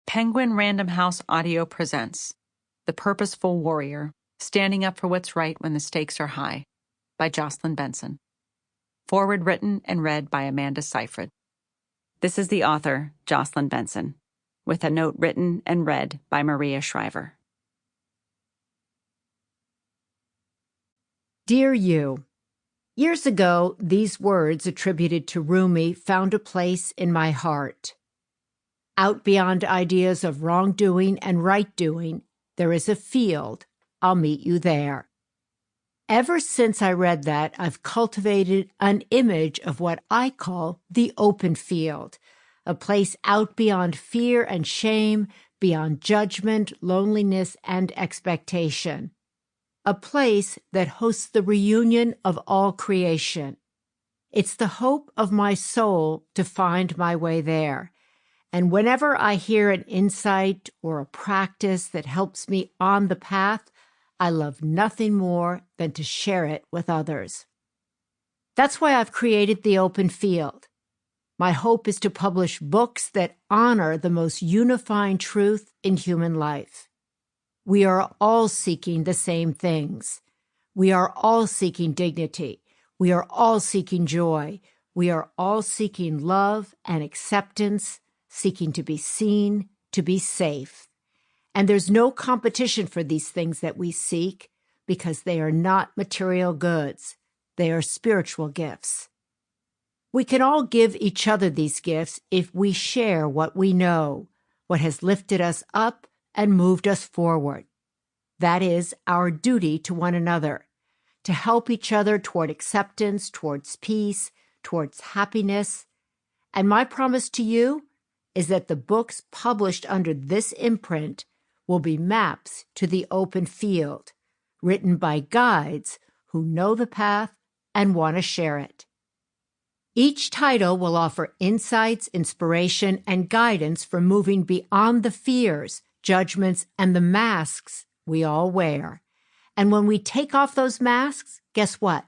Penguin Random House Audio presents The Purposeful Warrior, Standing Up for What's Right When the Stakes Are High, by Jocelyn Benson. Forward written and read by Amanda Seyfried. This is the author, Jocelyn Benson, with a note written and read by Maria Shriver. Dear You, years ago, these words attributed to Rumi found a place in my heart. Out beyond ideas of wrongdoing and right-doing, there is a field. I'll meet you there. Ever since I read that, I've cultivated an image of what I call the open field, a place out beyond fear and shame, beyond judgment, loneliness, and expectation. A place that hosts the reunion of all creation. It's the hope of my soul to find my way there. And whenever I hear an insight or a practice that helps me on the path, I love nothing more than to share it with others. That's why I've created the open field. My hope is to publish books that honor the most unifying truth in human life. We are all seeking the same things. We are all seeking dignity. We are all seeking joy. We are all seeking love and acceptance, seeking to be seen, to be safe. And there's no competition for these things that we seek because they are not material goods. They are spiritual gifts. We can all give each other these gifts if we share what we know, what has lifted us up and moved us forward. That is our duty to one another, to help each other toward acceptance, towards peace, towards happiness. And my promise to you is that the books published under this imprint will be maps to the open field, written by guides who know the path and want to share it. Each title will offer insights, inspiration, and guidance for moving beyond the fears, judgments, and the masks we all wear. And when we take off those masks, guess what?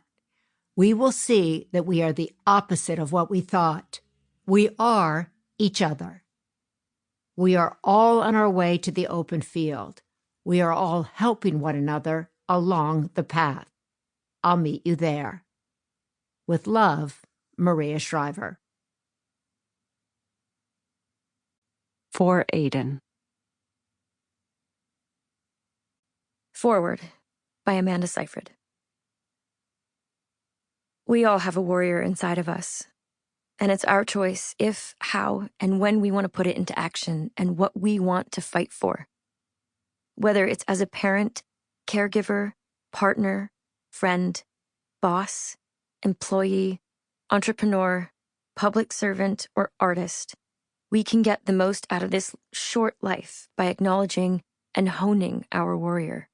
We will see that we are the opposite of what we thought. We are each other. We are all on our way to the open field. We are all helping one another along the path. I'll meet you there. With love, Maria Shriver. For Aidan. Forward by Amanda Seyfried. We all have a warrior inside of us, and it's our choice if, how, and when we want to put it into action and what we want to fight for. Whether it's as a parent, caregiver, partner, friend, boss, employee, entrepreneur, public servant, or artist, we can get the most out of this short life by acknowledging and honing our warrior.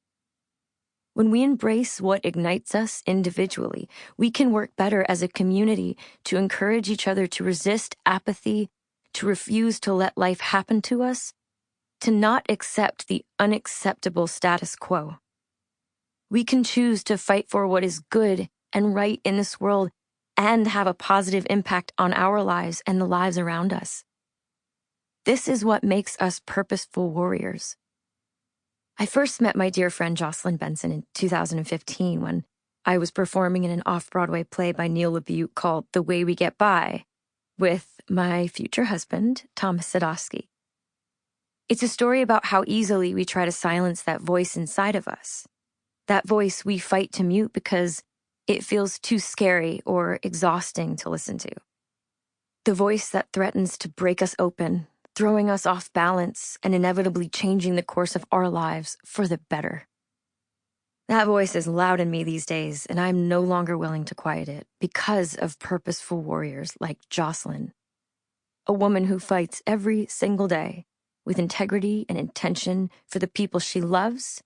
When we embrace what ignites us individually, we can work better as a community to encourage each other to resist apathy, to refuse to let life happen to us, to not accept the unacceptable status quo. We can choose to fight for what is good and right in this world and have a positive impact on our lives and the lives around us. This is what makes us purposeful warriors. I first met my dear friend Jocelyn Benson in 2015 when I was performing in an off-Broadway play by Neil LaBute called The Way We Get By with my future husband, Thomas Sadowski. It's a story about how easily we try to silence that voice inside of us, that voice we fight to mute because it feels too scary or exhausting to listen to. The voice that threatens to break us open, throwing us off balance and inevitably changing the course of our lives for the better. That voice is loud in me these days, and I'm no longer willing to quiet it because of purposeful warriors like Jocelyn, a woman who fights every single day with integrity and intention for the people she loves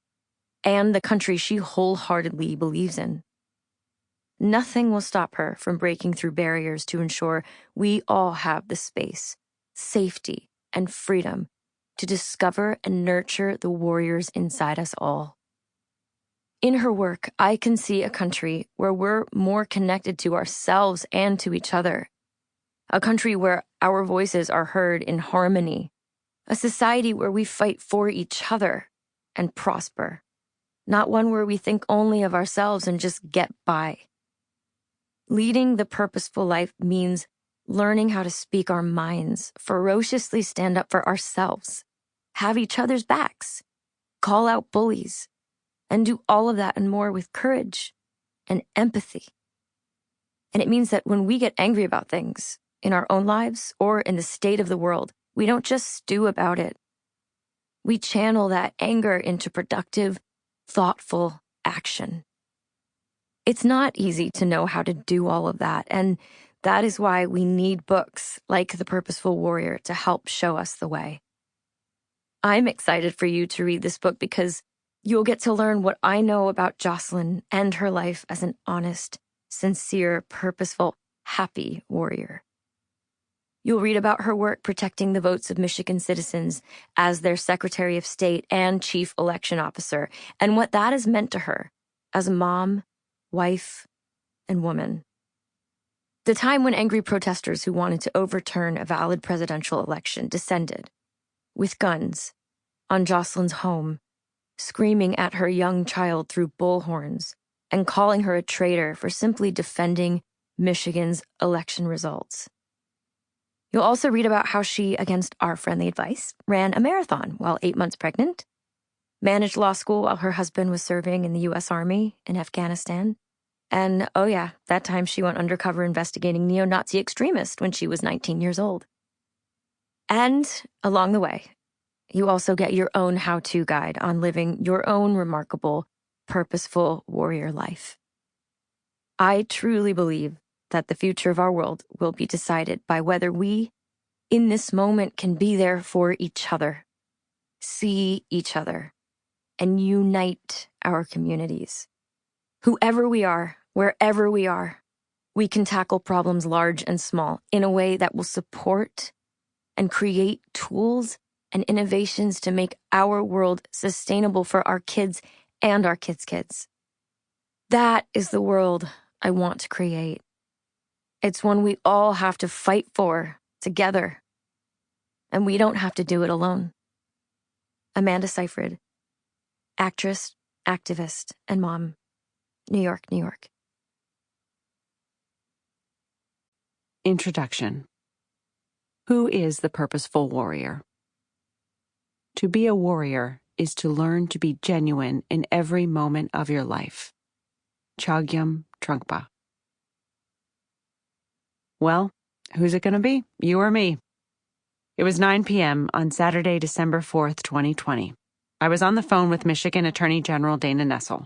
and the country she wholeheartedly believes in. Nothing will stop her from breaking through barriers to ensure we all have the space, safety, and freedom to discover and nurture the warriors inside us all. In her work, I can see a country where we're more connected to ourselves and to each other, a country where our voices are heard in harmony, A society where we fight for each other and prosper, not one where we think only of ourselves and just get by. Leading the purposeful life means learning how to speak our minds, ferociously stand up for ourselves, have each other's backs, call out bullies, and do all of that and more with courage and empathy. And it means that when we get angry about things in our own lives or in the state of the world, we don't just stew about it. We channel that anger into productive, thoughtful action. It's not easy to know how to do all of that, and that is why we need books like The Purposeful Warrior to help show us the way. I'm excited for you to read this book because you'll get to learn what I know about Jocelyn and her life as an honest, sincere, purposeful, happy warrior. You'll read about her work protecting the votes of Michigan citizens as their Secretary of State and Chief Election Officer, and what that has meant to her as a mom, wife, and woman. The time when angry protesters who wanted to overturn a valid presidential election descended, with guns, on Jocelyn's home, screaming at her young child through bullhorns and calling her a traitor for simply defending Michigan's election results. You'll also read about how she, against our friendly advice, ran a marathon while 8 months pregnant, managed law school while her husband was serving in the U.S. Army in Afghanistan, and, oh yeah, that time she went undercover investigating neo-Nazi extremists when she was 19 years old. And along the way, you also get your own how-to guide on living your own remarkable, purposeful warrior life. I truly believe that the future of our world will be decided by whether we, in this moment, can be there for each other, see each other, and unite our communities. Whoever we are, wherever we are, we can tackle problems large and small in a way that will support and create tools and innovations to make our world sustainable for our kids and our kids' kids. That is the world I want to create. It's one we all have to fight for together, and we don't have to do it alone. Amanda Seyfried, actress, activist, and mom, New York, New York. Introduction. Who is the purposeful warrior? To be a warrior is to learn to be genuine in every moment of your life. Chogyam Trungpa. Well, who's it going to be? You or me? It was 9 p.m. on Saturday, December 4th, 2020. I was on the phone with Michigan Attorney General Dana Nessel.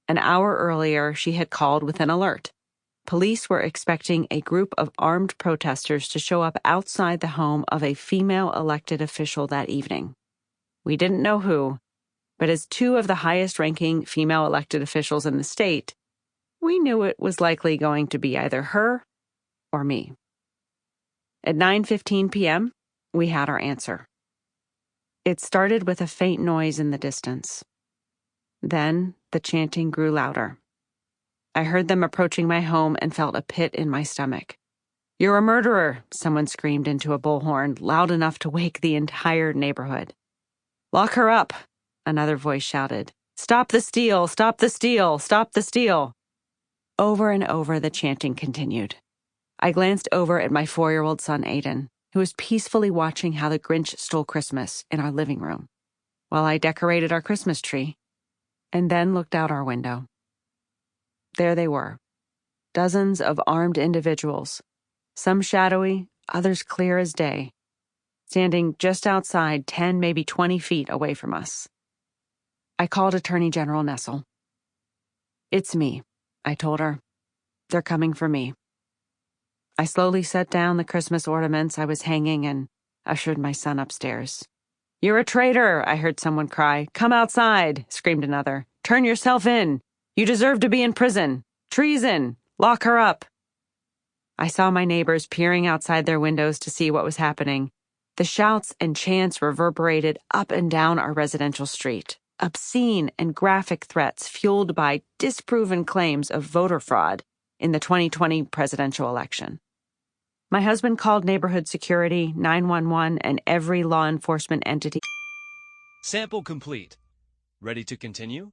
An hour earlier, she had called with an alert. Police were expecting a group of armed protesters to show up outside the home of a female elected official that evening. We didn't know who, but as two of the highest-ranking female elected officials in the state, we knew it was likely going to be either her or me. At 9:15 p.m., we had our answer. It started with a faint noise in the distance. Then the chanting grew louder. I heard them approaching my home and felt a pit in my stomach. "You're a murderer," someone screamed into a bullhorn, loud enough to wake the entire neighborhood. "Lock her up," another voice shouted. "Stop the steal! Stop the steal! Stop the steal!" Over and over the chanting continued. I glanced over at my 4-year-old son, Aiden, who was peacefully watching how the Grinch stole Christmas in our living room, while I decorated our Christmas tree, and then looked out our window. There they were, dozens of armed individuals, some shadowy, others clear as day, standing just outside 10, maybe 20 feet away from us. I called Attorney General Nessel. "It's me," I told her. "They're coming for me." I slowly set down the Christmas ornaments I was hanging and ushered my son upstairs. "You're a traitor," I heard someone cry. "Come outside," screamed another. "Turn yourself in. You deserve to be in prison. Treason. Lock her up." I saw my neighbors peering outside their windows to see what was happening. The shouts and chants reverberated up and down our residential street. Obscene and graphic threats fueled by disproven claims of voter fraud in the 2020 presidential election. My husband called neighborhood security, 911, and every law enforcement entity. Sample complete. Ready to continue?